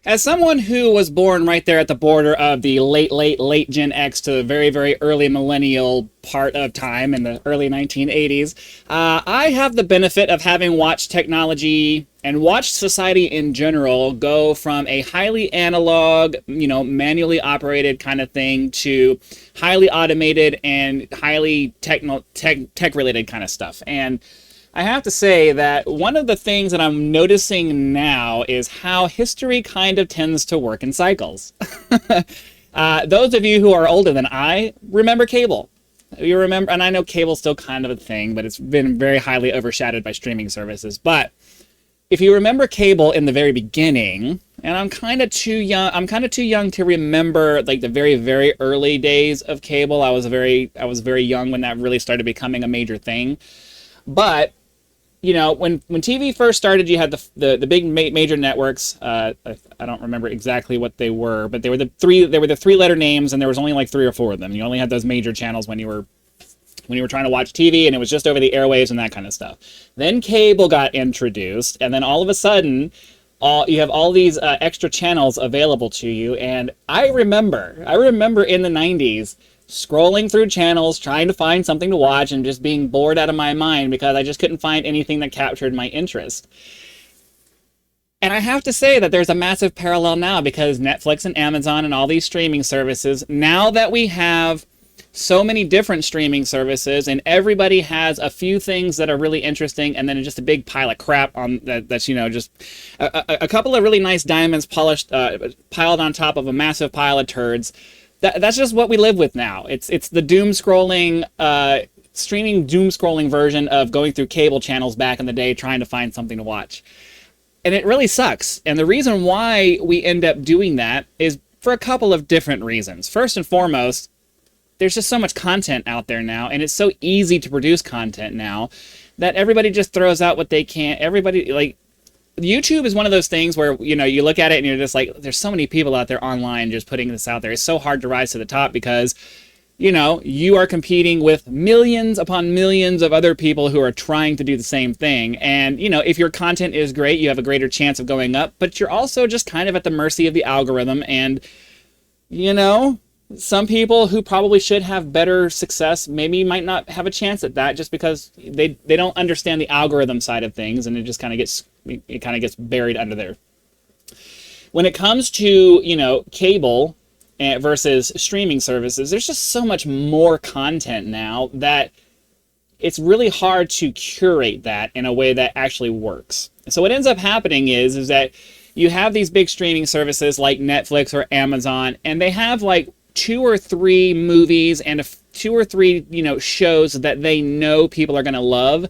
As someone who was born right there at the border of the late Gen X to the very, very early millennial part of time in the early 1980s, I have the benefit of having watched technology and watched society in general go from a highly analog, manually operated kind of thing to highly automated and highly tech related kind of stuff. And I have to say that one of the things that I'm noticing now is how history kind of tends to work in cycles. Those of you who are older than I remember cable. You remember, and I know cable's still kind of a thing, but it's been very highly overshadowed by streaming services. But if you remember cable in the very beginning, and I'm kind of too young to remember like the very, very early days of cable. I was very young when that really started becoming a major thing. But when TV first started, you had the big major networks. I don't remember exactly what they were, but they were the three-letter names, and there was only like 3 or 4 of them. You only had those major channels when you were trying to watch TV, and it was just over the airwaves and that kind of stuff. Then cable got introduced, and then all of a sudden, you have all these extra channels available to you. And I remember in the 90s. Scrolling through channels, trying to find something to watch, and just being bored out of my mind because I just couldn't find anything that captured my interest. And I have to say that there's a massive parallel now because Netflix and Amazon and all these streaming services, now that we have so many different streaming services and everybody has a few things that are really interesting and then just a big pile of crap on that's just a couple of really nice diamonds piled on top of a massive pile of turds. That's just what we live with now. It's the doom scrolling, streaming doom scrolling version of going through cable channels back in the day trying to find something to watch. And it really sucks. And the reason why we end up doing that is for a couple of different reasons. First and foremost, there's just so much content out there now, and it's so easy to produce content now that everybody just throws out what they can. YouTube is one of those things where, you look at it and you're just like, there's so many people out there online just putting this out there. It's so hard to rise to the top because, you are competing with millions upon millions of other people who are trying to do the same thing. And, if your content is great, you have a greater chance of going up, but you're also just kind of at the mercy of the algorithm. And, some people who probably should have better success maybe might not have a chance at that just because they don't understand the algorithm side of things, and it just kind of gets buried under there. When it comes to, cable versus streaming services, there's just so much more content now that it's really hard to curate that in a way that actually works. So what ends up happening is that you have these big streaming services like Netflix or Amazon, and they have like 2 or 3 movies and 2 or 3, shows that they know people are going to love.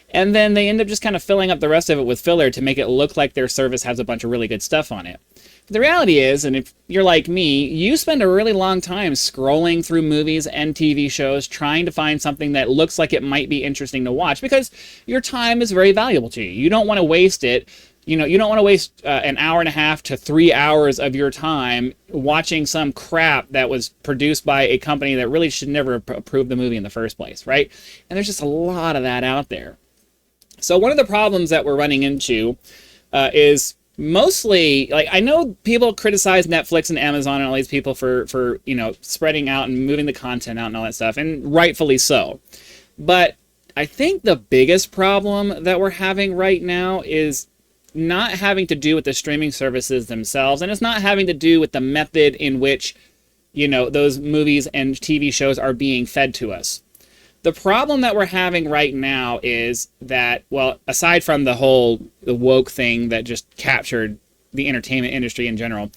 And then they end up just kind of filling up the rest of it with filler to make it look like their service has a bunch of really good stuff on it. But the reality is, and if you're like me, you spend a really long time scrolling through movies and TV shows trying to find something that looks like it might be interesting to watch because your time is very valuable to you. You don't want to waste it. You don't want to waste an hour and a half to 3 hours of your time watching some crap that was produced by a company that really should never approve the movie in the first place, right? And there's just a lot of that out there. So one of the problems that we're running into is mostly, like, I know people criticize Netflix and Amazon and all these people for spreading out and moving the content out and all that stuff, and rightfully so. But I think the biggest problem that we're having right now is not having to do with the streaming services themselves, and it's not having to do with the method in which, those movies and TV shows are being fed to us. The problem that we're having right now is that, well, aside from the woke thing that just captured the entertainment industry in general,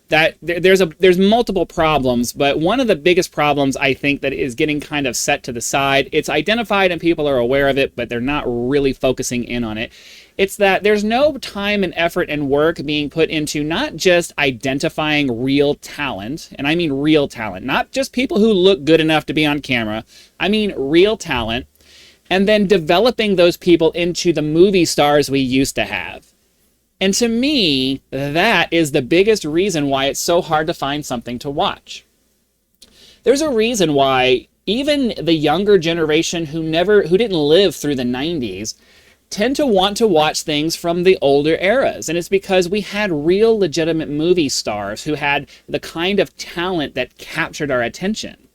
that there's multiple problems, but one of the biggest problems I think that is getting kind of set to the side, it's identified and people are aware of it, but they're not really focusing in on it. It's that there's no time and effort and work being put into not just identifying real talent, and I mean real talent, not just people who look good enough to be on camera, I mean real talent, and then developing those people into the movie stars we used to have. And to me, that is the biggest reason why it's so hard to find something to watch. There's a reason why even the younger generation who didn't live through the 90s, tend to want to watch things from the older eras. And it's because we had real legitimate movie stars who had the kind of talent that captured our attention.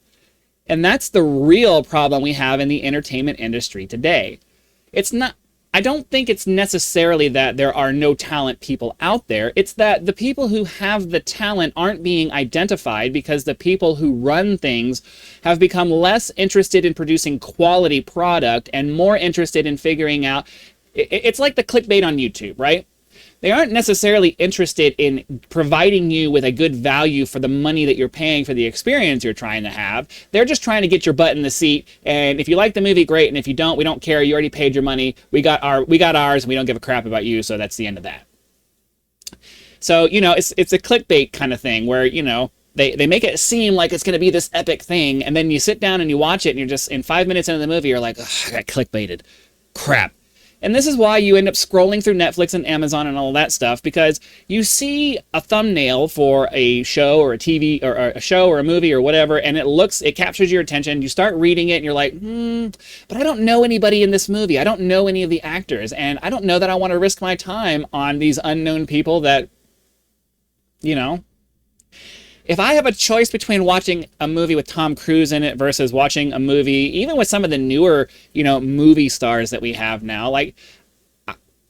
And that's the real problem we have in the entertainment industry today. It's not, I don't think it's necessarily that there are no talent people out there. It's that the people who have the talent aren't being identified because the people who run things have become less interested in producing quality product and more interested in figuring out. It's like the clickbait on YouTube, right? They aren't necessarily interested in providing you with a good value for the money that you're paying for the experience you're trying to have. They're just trying to get your butt in the seat. And if you like the movie, great. And if you don't, we don't care. You already paid your money. We got ours, and we don't give a crap about you. So that's the end of that. So, you know, it's a clickbait kind of thing where, you know, they make it seem like it's going to be this epic thing. And then you sit down and you watch it and you're just in 5 minutes into the movie, you're like, I got clickbaited. Crap. And this is why you end up scrolling through Netflix and Amazon and all that stuff, because you see a thumbnail for a show or a TV or a show or a movie or whatever, and it captures your attention. You start reading it and you're like, but I don't know anybody in this movie. I don't know any of the actors, and I don't know that I want to risk my time on these unknown people that, you know. If I have a choice between watching a movie with Tom Cruise in it versus watching a movie, even with some of the newer, you know, movie stars that we have now, like,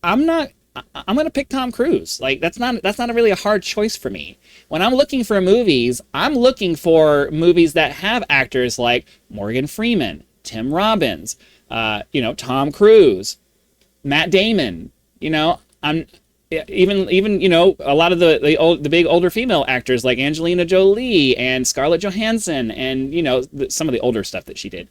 I'm going to pick Tom Cruise. Like, that's not really a hard choice for me. When I'm looking for movies, I'm looking for movies that have actors like Morgan Freeman, Tim Robbins, you know, Tom Cruise, Matt Damon, you know, even you know, a lot of the big older female actors like Angelina Jolie and Scarlett Johansson, and you know, some of the older stuff that she did.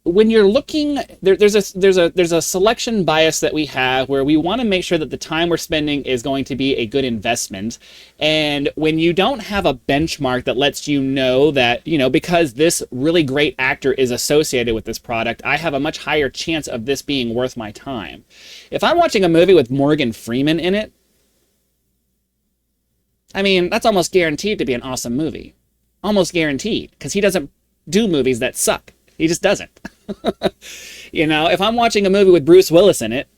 When you're looking, there's a selection bias that we have where we want to make sure that the time we're spending is going to be a good investment. And when you don't have a benchmark that lets you know that, you know, because this really great actor is associated with this product, I have a much higher chance of this being worth my time. If I'm watching a movie with Morgan Freeman in it, I mean, that's almost guaranteed to be an awesome movie. Almost guaranteed, because he doesn't do movies that suck. He just doesn't. You know, if I'm watching a movie with Bruce Willis in it,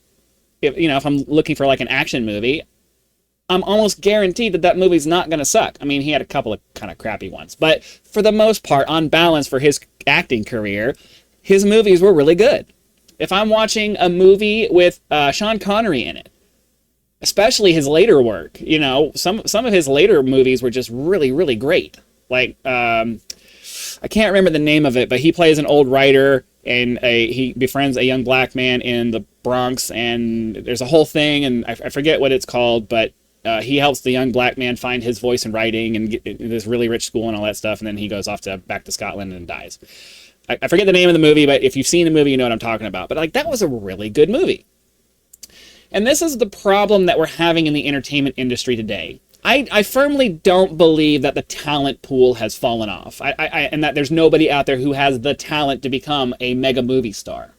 if I'm looking for like an action movie, I'm almost guaranteed that movie's not going to suck. I mean, he had a couple of kind of crappy ones, but for the most part, on balance for his acting career, his movies were really good. If I'm watching a movie with Sean Connery in it, especially his later work, you know, some of his later movies were just really, really great. Like, I can't remember the name of it, but he plays an old writer, and he befriends a young black man in the Bronx, and there's a whole thing, and I forget what it's called, but he helps the young black man find his voice in writing and get in this really rich school and all that stuff, and then he goes off back to Scotland and dies. I forget the name of the movie, but if you've seen the movie, you know what I'm talking about. But like, that was a really good movie. And this is the problem that we're having in the entertainment industry today. I firmly don't believe that the talent pool has fallen off, and that there's nobody out there who has the talent to become a mega movie star.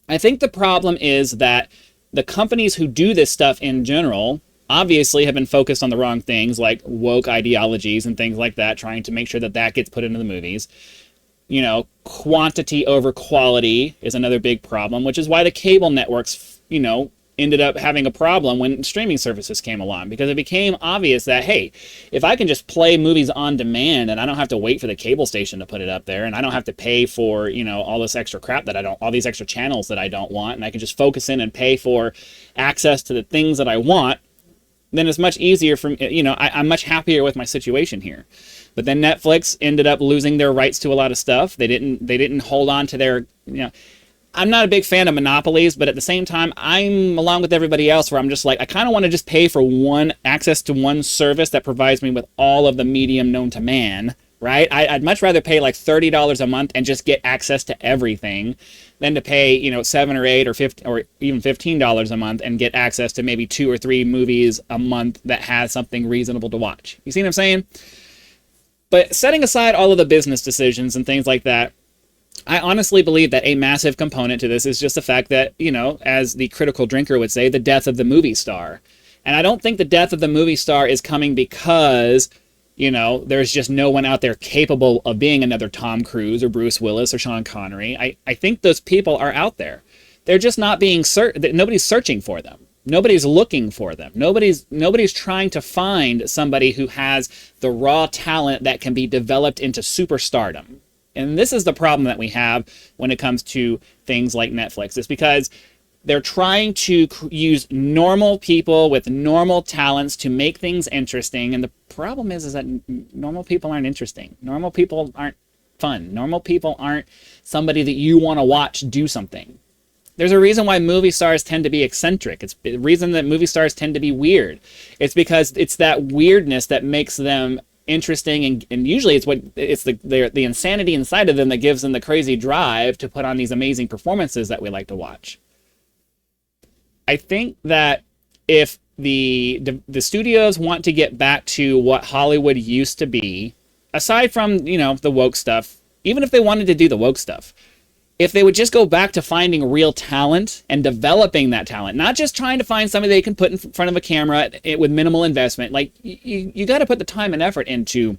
I think the problem is that the companies who do this stuff in general obviously have been focused on the wrong things, like woke ideologies and things like that, trying to make sure that that gets put into the movies. You know, quantity over quality is another big problem, which is why the cable networks, you know, ended up having a problem when streaming services came along, because it became obvious that, hey, if I can just play movies on demand and I don't have to wait for the cable station to put it up there, and I don't have to pay for, you know, all this extra crap that all these extra channels that I don't want, and I can just focus in and pay for access to the things that I want, then it's much easier for me, you know, I'm much happier with my situation here. But then Netflix ended up losing their rights to a lot of stuff. They didn't hold on to their, you know, I'm not a big fan of monopolies, but at the same time, I'm along with everybody else where I'm just like, I kind of want to just pay for access to one service that provides me with all of the medium known to man, right? I'd much rather pay like $30 a month and just get access to everything than to pay, you know, $7 or $8 or $15 or even $15 a month and get access to maybe 2 or 3 movies a month that has something reasonable to watch. You see what I'm saying? But setting aside all of the business decisions and things like that, I honestly believe that a massive component to this is just the fact that, you know, as the critical drinker would say, the death of the movie star. And I don't think the death of the movie star is coming because You know, there's just no one out there capable of being another Tom Cruise or Bruce Willis or Sean Connery. I think those people are out there. They're just not being nobody's searching for them. Nobody's looking for them. Nobody's trying to find somebody who has the raw talent that can be developed into superstardom. And this is the problem that we have when it comes to things like Netflix. It's because they're trying to use normal people with normal talents to make things interesting. And the problem is that normal people aren't interesting. Normal people aren't fun. Normal people aren't somebody that you want to watch do something. There's a reason why movie stars tend to be eccentric. It's the reason that movie stars tend to be weird. It's because it's that weirdness that makes them interesting, and usually it's the insanity inside of them that gives them the crazy drive to put on these amazing performances that we like to watch. I think that if the studios want to get back to what Hollywood used to be, aside from, you know, the woke stuff, even if they wanted to do the woke stuff, if they would just go back to finding real talent and developing that talent, not just trying to find somebody they can put in front of a camera with minimal investment. Like, you got to put the time and effort into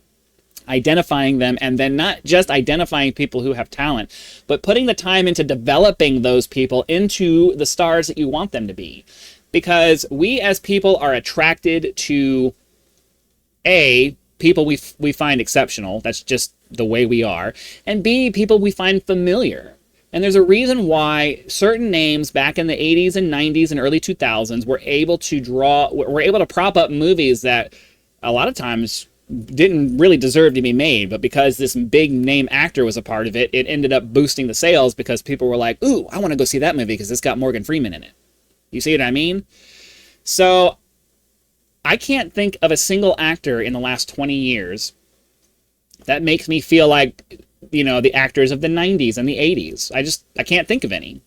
identifying them, and then not just identifying people who have talent, but putting the time into developing those people into the stars that you want them to be. Because we as people are attracted to people we find exceptional. That's just the way we are. And B, people we find familiar. And there's a reason why certain names back in the 80s and 90s and early 2000s were able to prop up movies that a lot of times didn't really deserve to be made, but because this big name actor was a part of it, it ended up boosting the sales because people were like, ooh, I want to go see that movie because it's got Morgan Freeman in it. You see what I mean? So I can't think of a single actor in the last 20 years that makes me feel like, you know, the actors of the 90s and the 80s. I can't think of any.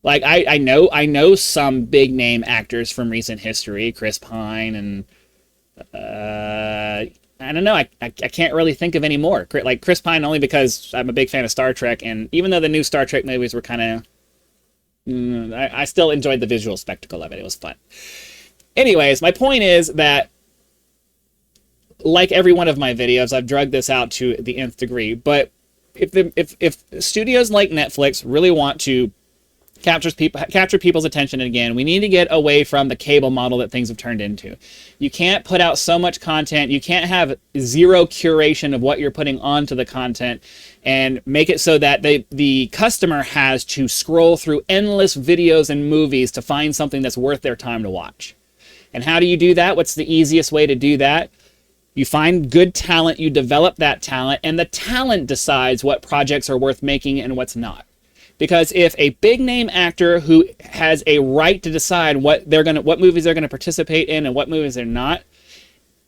Like, I know some big name actors from recent history, Chris Pine, and I don't know, I can't really think of any more. Like Chris Pine, only because I'm a big fan of Star Trek, and even though the new Star Trek movies were kind of, I still enjoyed the visual spectacle of it. It was fun. Anyways, my point is that, like every one of my videos, I've drugged this out to the nth degree. But if studios like Netflix really want to capture people's attention again, we need to get away from the cable model that things have turned into. You can't put out so much content. You can't have zero curation of what you're putting onto the content and make it so that the customer has to scroll through endless videos and movies to find something that's worth their time to watch. And how do you do that? What's the easiest way to do that? You find good talent, you develop that talent, and the talent decides what projects are worth making and what's not. Because if a big name actor who has a right to decide what movies they're going to participate in and what movies they're not,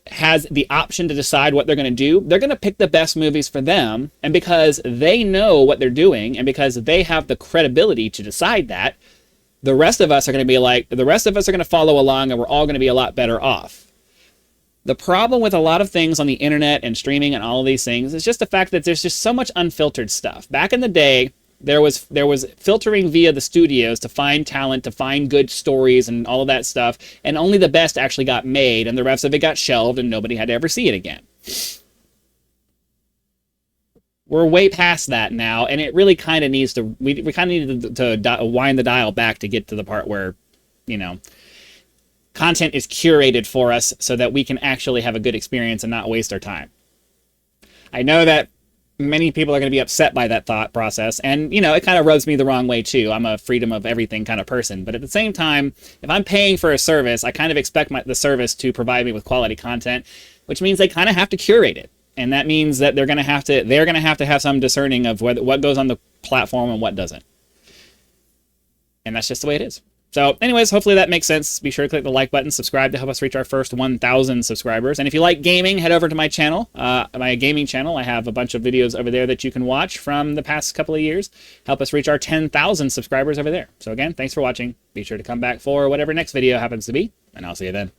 has the option to decide what they're going to do, they're going to pick the best movies for them. And because they know what they're doing and because they have the credibility to decide that, the rest of us are going to follow along, and we're all going to be a lot better off. The problem with a lot of things on the internet and streaming and all of these things is just the fact that there's just so much unfiltered stuff. Back in the day, there was filtering via the studios to find talent, to find good stories and all of that stuff, and only the best actually got made, and the rest of it got shelved, and nobody had to ever see it again. We're way past that now, and it really kind of needs to, we kind of need to wind the dial back to get to the part where, you know, content is curated for us so that we can actually have a good experience and not waste our time. I know that many people are going to be upset by that thought process, and, you know, it kind of rubs me the wrong way too. I'm a freedom of everything kind of person, but at the same time, if I'm paying for a service, I kind of expect the service to provide me with quality content, which means they kind of have to curate it. And that means that they're going to have to have some discerning of what goes on the platform and what doesn't. And that's just the way it is. So anyways, hopefully that makes sense. Be sure to click the like button, subscribe to help us reach our first 1,000 subscribers. And if you like gaming, head over to my channel, my gaming channel. I have a bunch of videos over there that you can watch from the past couple of years. Help us reach our 10,000 subscribers over there. So again, thanks for watching. Be sure to come back for whatever next video happens to be, and I'll see you then.